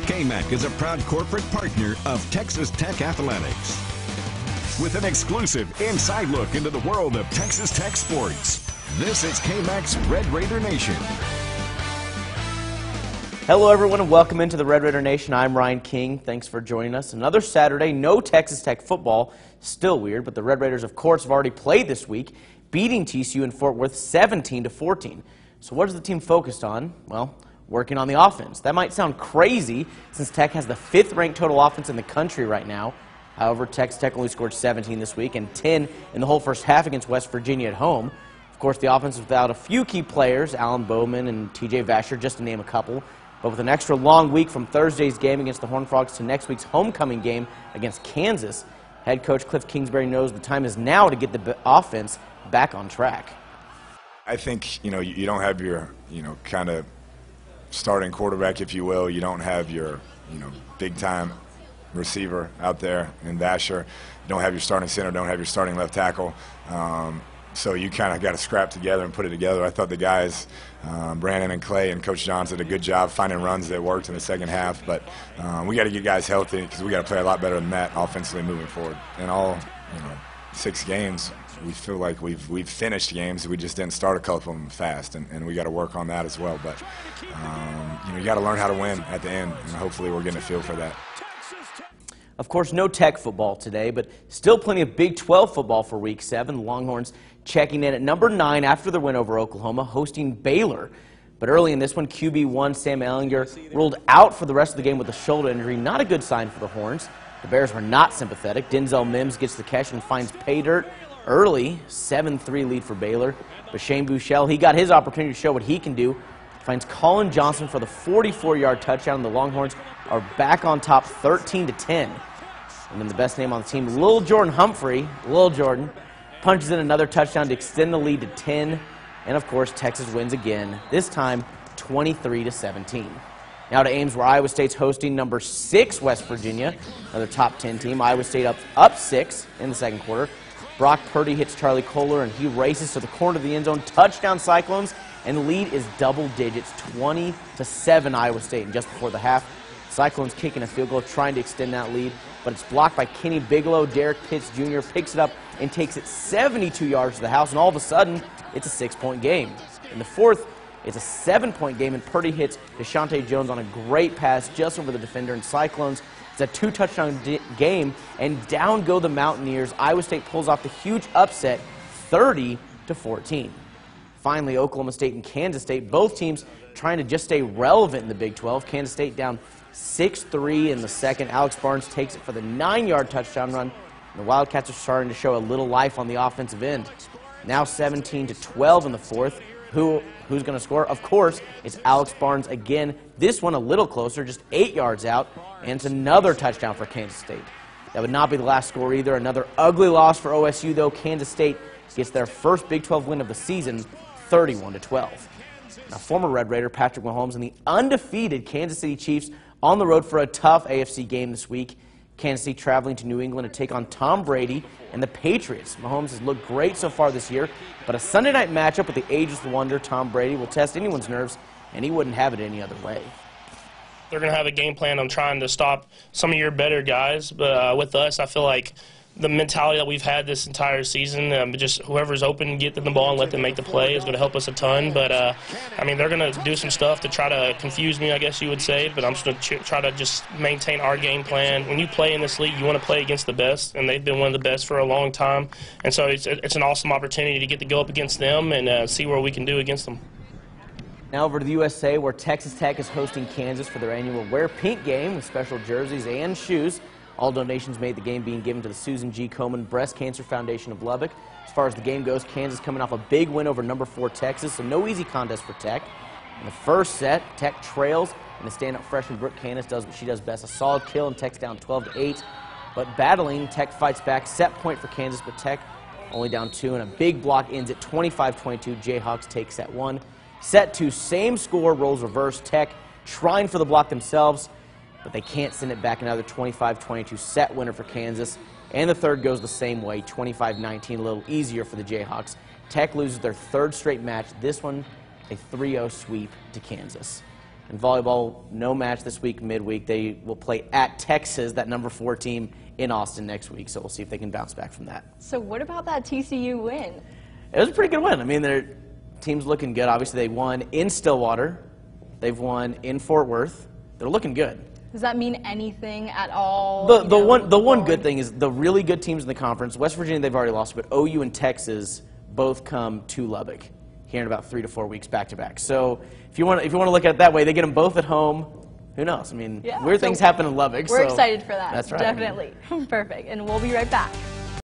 KMAC is a proud corporate partner of Texas Tech Athletics. With an exclusive inside look into the world of Texas Tech sports, this is KMAC's Red Raider Nation. Hello everyone and welcome into the Red Raider Nation. I'm Ryan King. Thanks for joining us. Another Saturday, no Texas Tech football. Still weird, but the Red Raiders of course have already played this week, beating TCU in Fort Worth 17-14. So what is the team focused on? Well, working on the offense. That might sound crazy since Tech has the 5th ranked total offense in the country right now. However, Texas Tech only scored 17 this week and 10 in the whole first half against West Virginia at home. Of course, the offense is without a few key players, Alan Bowman and TJ Vasher, just to name a couple. But with an extra long week from Thursday's game against the Horned Frogs to next week's homecoming game against Kansas, head coach Cliff Kingsbury knows the time is now to get the offense back on track. I think, you don't have your, kind of starting quarterback, if you will. You don't have your, big-time receiver out there in Vasher. You don't have your starting center, don't have your starting left tackle. So you kind of got to scrap together and put it together. I thought the guys, Brandon and Clay and Coach Johns, did a good job finding runs that worked in the second half. But we got to get guys healthy because we got to play a lot better than that offensively moving forward. In all, 6 games, we feel like we've finished games. We just didn't start a couple of them fast, and we got to work on that as well. But you got to learn how to win at the end, and hopefully we're getting a feel for that. Of course, no Tech football today, but still plenty of Big 12 football for Week 7. The Longhorns checking in at number 9 after their win over Oklahoma, hosting Baylor. But early in this one, QB1 Sam Ehlinger ruled out for the rest of the game with a shoulder injury. Not a good sign for the Horns. The Bears were not sympathetic. Denzel Mims gets the catch and finds pay dirt early. 7-3 lead for Baylor. But Shane Buechele, he got his opportunity to show what he can do. Finds Colin Johnson for the 44-yard touchdown. The Longhorns are back on top 13-10. And then the best name on the team, Lil Jordan Humphrey, Lil Jordan, punches in another touchdown to extend the lead to 10. And of course, Texas wins again, this time 23-17. Now to Ames, where Iowa State's hosting number 6 West Virginia, another top 10 team. Iowa State up 6 in the second quarter. Brock Purdy hits Charlie Kohler, and he races to the corner of the end zone. Touchdown Cyclones, and the lead is double digits, 20-7 Iowa State. And just before the half, Cyclones kicking a field goal, trying to extend that lead, but it's blocked by Kenny Bigelow. Derek Pitts Jr. picks it up and takes it 72 yards to the house, and all of a sudden, it's a 6-point game. In the fourth, it's a 7-point game, and Purdy hits Deshaunte Jones on a great pass just over the defender, and Cyclones, it's a 2-touchdown game, and down go the Mountaineers. Iowa State pulls off the huge upset, 30-14. Finally, Oklahoma State and Kansas State, both teams trying to just stay relevant in the Big 12. Kansas State down 6-3 in the second. Alex Barnes takes it for the 9-yard touchdown run. And the Wildcats are starting to show a little life on the offensive end. Now 17-12 in the fourth. Who's going to score? Of course, it's Alex Barnes again. This one a little closer, just 8 yards out, and it's another touchdown for Kansas State. That would not be the last score either. Another ugly loss for OSU, though. Kansas State gets their first Big 12 win of the season, 31-12. Now, former Red Raider Patrick Mahomes and the undefeated Kansas City Chiefs on the road for a tough AFC game this week. Kansas City traveling to New England to take on Tom Brady and the Patriots. Mahomes has looked great so far this year, but a Sunday night matchup with the ageless wonder Tom Brady will test anyone's nerves, and he wouldn't have it any other way. They're going to have a game plan on trying to stop some of your better guys, but with us, I feel like the mentality that we've had this entire season, just whoever's open, get them the ball and let them make the play is going to help us a ton. But, they're going to do some stuff to try to confuse me, I guess you would say, but I'm just going to try to just maintain our game plan. When you play in this league, you want to play against the best, and they've been one of the best for a long time. And so it's an awesome opportunity to get to go up against them and see what we can do against them. Now over to the USA, where Texas Tech is hosting Kansas for their annual Wear Pink game with special jerseys and shoes. All donations made the game being given to the Susan G. Komen Breast Cancer Foundation of Lubbock. As far as the game goes, Kansas coming off a big win over number 4 Texas, so no easy contest for Tech. In the first set, Tech trails, and the standout freshman Brooke Candace does what she does best, a solid kill, and Tech's down 12-8. But battling, Tech fights back. Set point for Kansas, but Tech only down 2, and a big block ends at 25-22. Jayhawks take set 1. Set 2, same score, rolls reverse. Tech trying for the block themselves, but they can't send it back. Another 25-22 set winner for Kansas. And the third goes the same way, 25-19, a little easier for the Jayhawks. Tech loses their third straight match. This one, a 3-0 sweep to Kansas. And volleyball, no match this week, midweek. They will play at Texas, that number 4 team in Austin next week. So we'll see if they can bounce back from that. So what about that TCU win? It was a pretty good win. I mean, their team's looking good. Obviously, they won in Stillwater. They've won in Fort Worth. They're looking good. Does that mean anything at all? The one good thing is the really good teams in the conference. West Virginia, they've already lost, but OU and Texas both come to Lubbock here in about 3 to 4 weeks back to back. So if you want to look at it that way, they get them both at home. Who knows? I mean, yeah, weird things happen in Lubbock. We're excited for that. That's right. Definitely. Perfect. And we'll be right back.